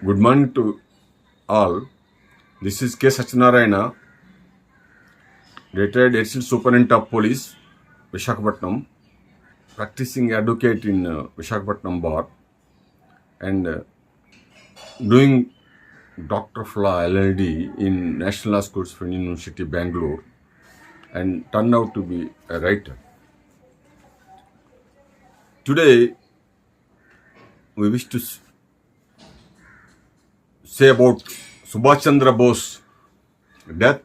Good morning to all. This is K. Sachinarayana, retired Assistant Superintendent of Police, Visakhapatnam, practicing advocate in Visakhapatnam Bar, and doing Doctor of Law LLD in National Law Schools from University, Bangalore, and turned out to be a writer. Today, we wish to say about Subhas Chandra Bose death,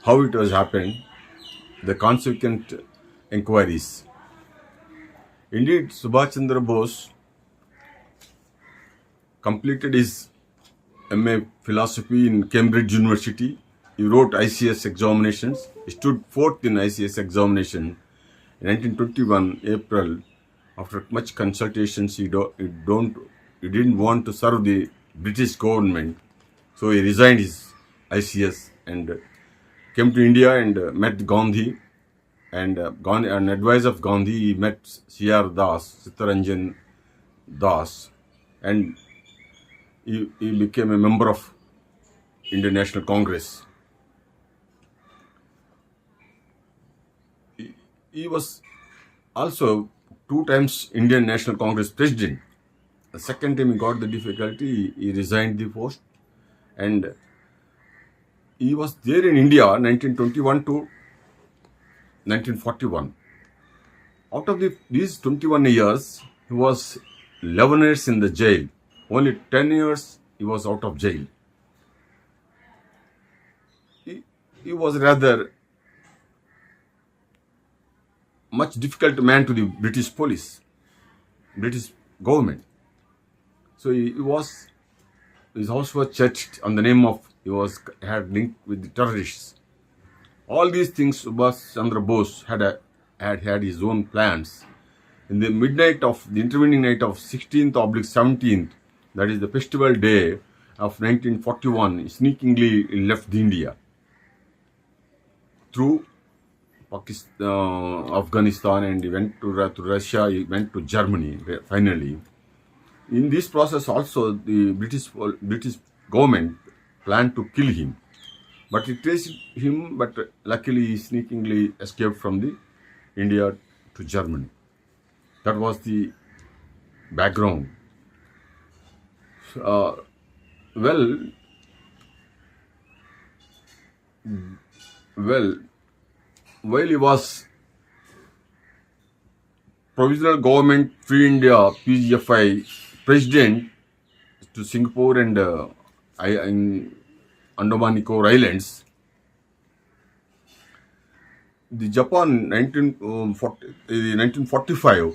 how it was happened, the consequent inquiries. Indeed, Subhas Chandra Bose completed his MA Philosophy in Cambridge University. He wrote ICS examinations. He stood fourth in ICS examination in 1921 April. After much consultations, he didn't want to serve the British government, so he resigned his ICS and came to India and met Gandhi. And an advisor of Gandhi, he met C.R. Das, Sitaranjan Das, and he became a member of Indian National Congress. He was also 2 times Indian National Congress president. The second time he got the difficulty, he resigned the post, and he was there in India 1921 to 1941. Out of these 21 years, he was 11 years in the jail. Only 10 years he was out of jail. He was rather much difficult man to the British police, British government. So his house was searched on the name of, had linked with the terrorists. All these things, Subhas Chandra Bose had his own plans. In the intervening night of 16th/17th, that is the festival day of 1941, he sneakingly left India through Pakistan, Afghanistan, and he went to Russia. He went to Germany finally. In this process, also the British government planned to kill him, but it traced him. But luckily, he sneakingly escaped from the India to Germany. That was the background. Well, while he was Provisional Government Free India PGFI president to Singapore and in Andaman Nicobar Islands, the Japan 1945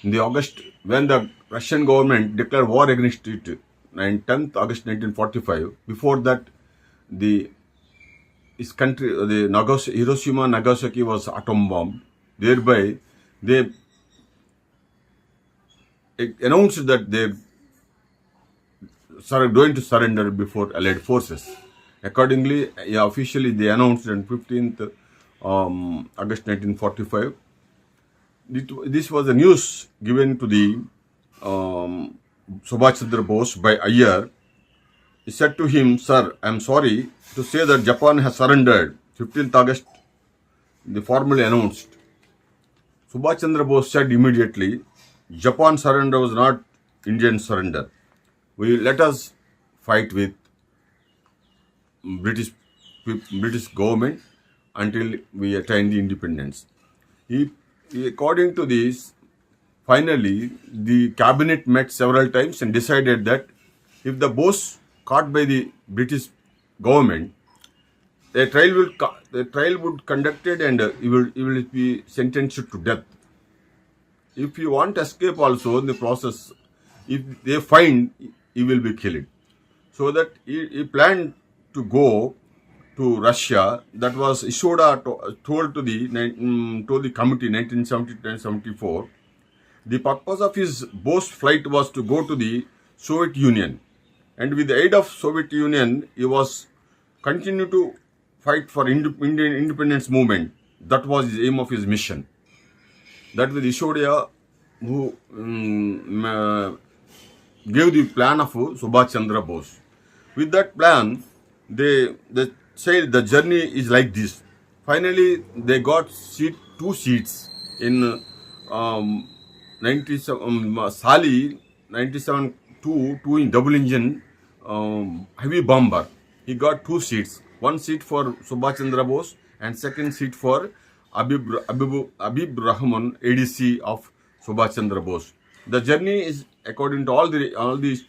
in the August, when the Russian government declared war against it, 10th August 1945. Before that, his country, Hiroshima, Nagasaki was atom bombed. Thereby, they announced that they are going to surrender before Allied forces. Accordingly, officially they announced on 15th August 1945. This was the news given to the Subhas Chandra Bose by Iyer. He said to him, "Sir, I am sorry to say that Japan has surrendered." 15th August, they formally announced. Subhas Chandra Bose said immediately, "Japan surrender was not Indian surrender. Let us fight with British government until we attain the independence." According to this, finally, the cabinet met several times and decided that if the Bose caught by the British government, the trial would conducted and he will be sentenced to death. If you want to escape also in the process, if they find, he will be killed. So that he planned to go to Russia. That was Ishoda told to the committee 1970-74. The purpose of his Bose flight was to go to the Soviet Union, and with the aid of Soviet Union, he was continue to fight for Indian independence movement. That was the aim of his mission. That was Ishoda who gave the plan of Subhas Chandra Bose. With that plan, they said the journey is like this. Finally, they got two seats in um, 97 Sali 97 two in double engine heavy bomber. He got two seats. One seat for Subhas Chandra Bose and second seat for Abib Rahman, ADC of Subhas Chandra Bose. The journey is according to all these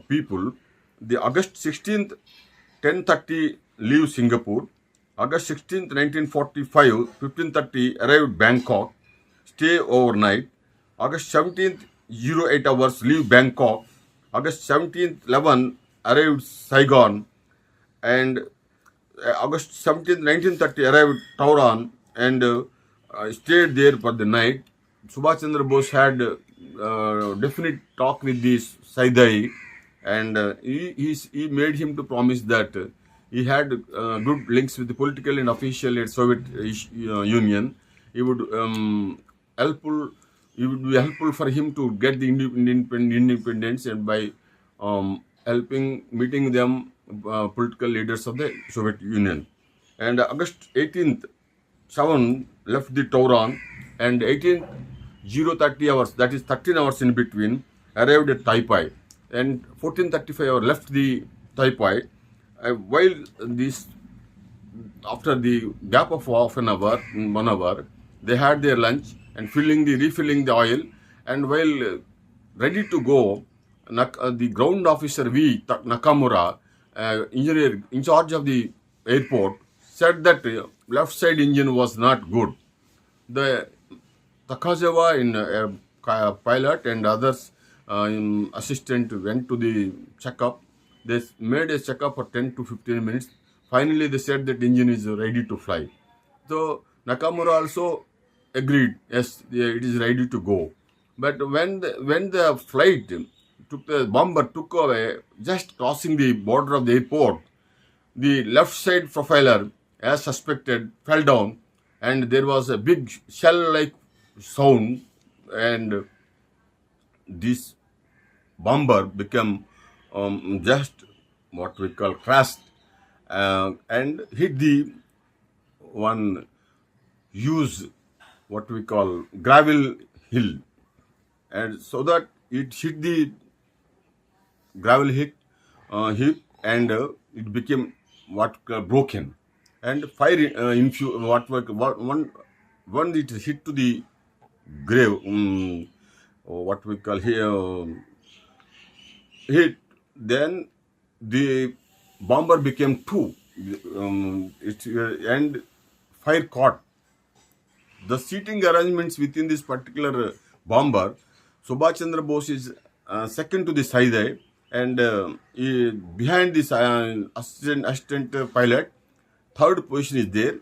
people. The August 16th, 10:30 leave Singapore. August 16th, 1945, 15:30 arrived Bangkok. Stay overnight. August 17th, 08 hours leave Bangkok. August 17th, 11 arrived Saigon, and August 17th, 1930 arrived Tauran and stayed there for the night. Subhas Chandra Bose had definite talk with this Saidai, and he made him to promise that he had good links with the political and official at Soviet Union. He would helpful. It would be helpful for him to get the independence, and by helping meeting them political leaders of the Soviet Union. And August 18th, 7 left the Tauran, and 18th 0:30 hours, that is 13 hours in between, arrived at Taipei, and 14:35 hours left the Taipei. While this, after the gap of half an hour, 1 hour, they had their lunch and refilling the oil, and while ready to go, the ground officer Nakamura, engineer in charge of the airport, said that left side engine was not good. The Takazawa pilot and others assistant went to the checkup. They made a checkup for 10 to 15 minutes. Finally, they said that engine is ready to fly. So Nakamura also agreed, yes, it is ready to go. But when the flight bomber took away, just crossing the border of the airport, the left side profiler, as suspected, fell down, and there was a big shell-like sound, and this bomber became just what we call crashed and hit the one huge what we call gravel hill, and so that it hit the gravel heap, and it became broken, and fire when it hit to the grave, what we call here hit, then the bomber became two, and fire caught. The seating arrangements within this particular bomber, Subhas Chandra Bose is second to the Saidai, and behind this assistant pilot, third position is there.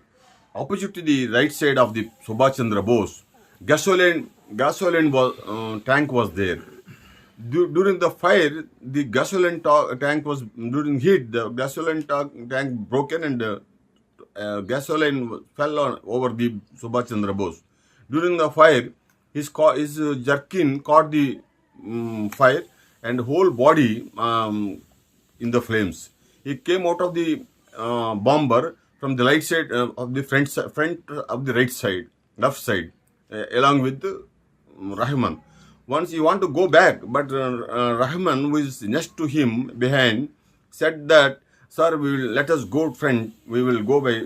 Opposite to the right side of the Subhas Chandra Bose, gasoline tank was there. During the fire, the gasoline tank was during heat. The gasoline tank broken, and gasoline fell over the Subhas Chandra Bose. During the fire, his jerkin caught the fire, and whole body in the flames. He came out of the bomber from the right side of the front of the left side, along with Rahman. Once he want to go back, but Rahman, who is next to him behind, said that, "Sir, let us go front. We will go by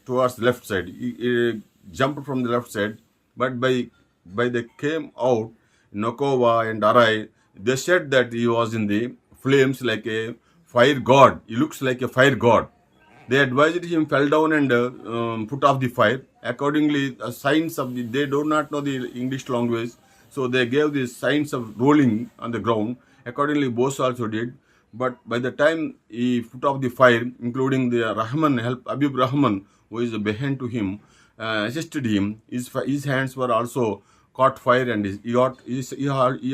towards the left side." He jumped from the left side, but by they came out, Nokova and Arai, they said that he was in the flames like a fire god. He looks like a fire god. They advised him fell down and put off the fire. Accordingly, signs of they do not know the English language, so they gave the signs of rolling on the ground. Accordingly, Bose also did. But by the time he put off the fire, including the Abib Rahman, who is behind to him, assisted him. His hands were also caught fire, and he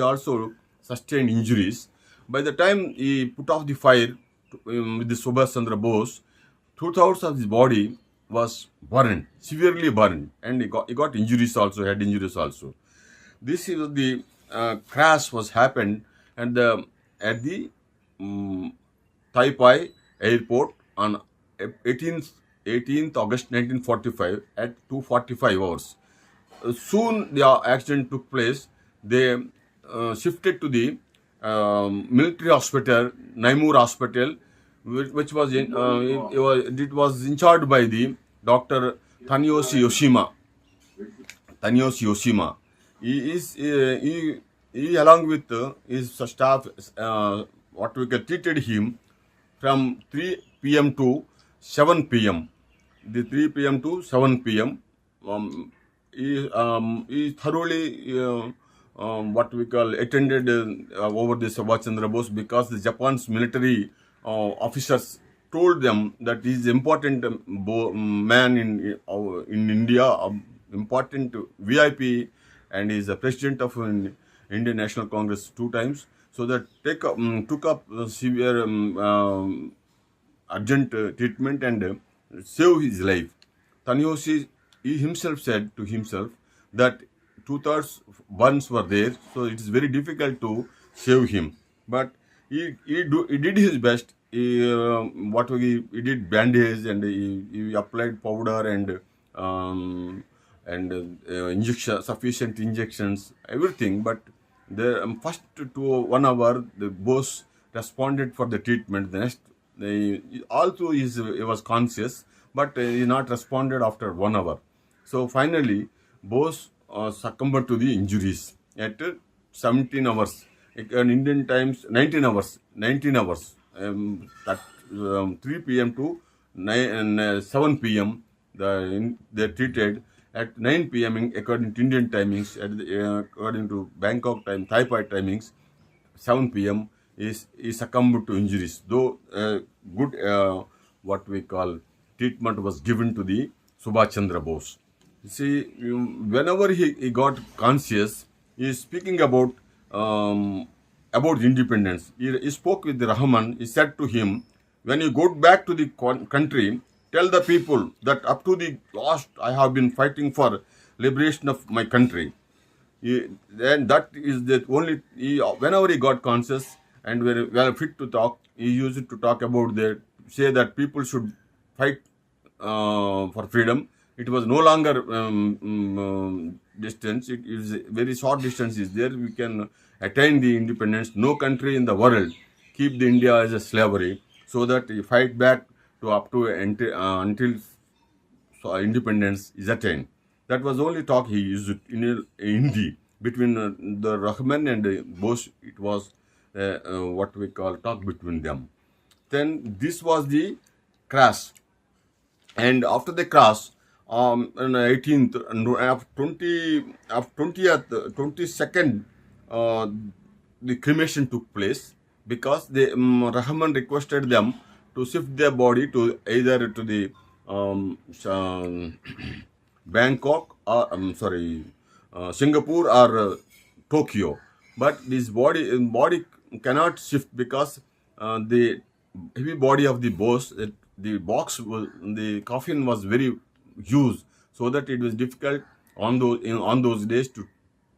also sustained injuries. By the time he put off the fire with the Subhas Chandra Bose, 2/3 of his body was burned, severely burned, and he got injuries also, had injuries also. This is the crash was happened at the um, Taipei airport on 18th August 1945 at 2:45 hours. Soon the accident took place. They shifted to the military hospital, Naimur Hospital, which was it was in charge by the Dr. Tanyoshi Yoshima. Tanyoshi Yoshima. He along with his staff, what we can treated him from 3 p.m. to 7 p.m. The 3 p.m. to 7 p.m. He thoroughly what we call attended over the Subhas Chandra Bose, because the Japan's military officers told them that he is important man in India, important VIP, and he is the president of Indian National Congress 2 times. So that took up severe urgent treatment and save his life. Tanyoshi, he himself said to himself that 2/3 burns were there, so it is very difficult to save him. But he did his best. He did bandage, and he applied powder and sufficient injections, everything. But the first to 1 hour, the boss responded for the treatment. The next, although he was conscious, but he not responded after 1 hour. So finally, Bose succumbed to the injuries at 17 hours. In Indian times, 19 hours. 19 hours. 3 p.m. to 7 p.m. They treated. At 9 p.m. according to Indian timings, according to Bangkok time, Taipei timings, 7 p.m. He succumbed to injuries. Though good what we call treatment was given to the Subhas Chandra Bose. You see, whenever he got conscious, he is speaking about independence. He spoke with the Rahman. He said to him, when you go back to the country, tell the people that up to the last I have been fighting for liberation of my country. And that is the only, whenever he got conscious and were fit to talk, he used to talk about say that people should fight for freedom. It was no longer distance. It is very short distance is there. We can attain the independence. No country in the world keep the India as a slavery, so that you fight back to up to until independence is attained. That was only talk he used in Hindi between the Rahman and Bose. It was what we call talk between them. Then this was the crash, and after the crash, on 18th, 22nd, the cremation took place, because the Rahman requested them to shift their body to either to the Bangkok or Singapore or Tokyo. But this body cannot shift, because the heavy body of the boss, the coffin was very huge, so that it was difficult on those days to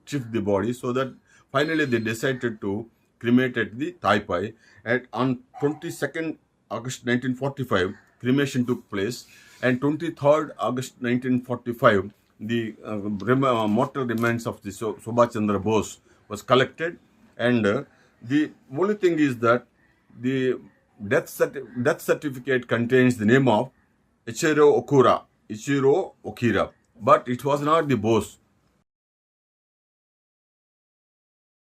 shift the body. So that finally they decided to cremate at the Taipei. On 22nd August 1945, cremation took place, and 23rd August 1945, the mortal remains of the Subhas Chandra Bose was collected, and the only thing is that the death certificate contains the name of Ichiro Okira, but it was not the Bose.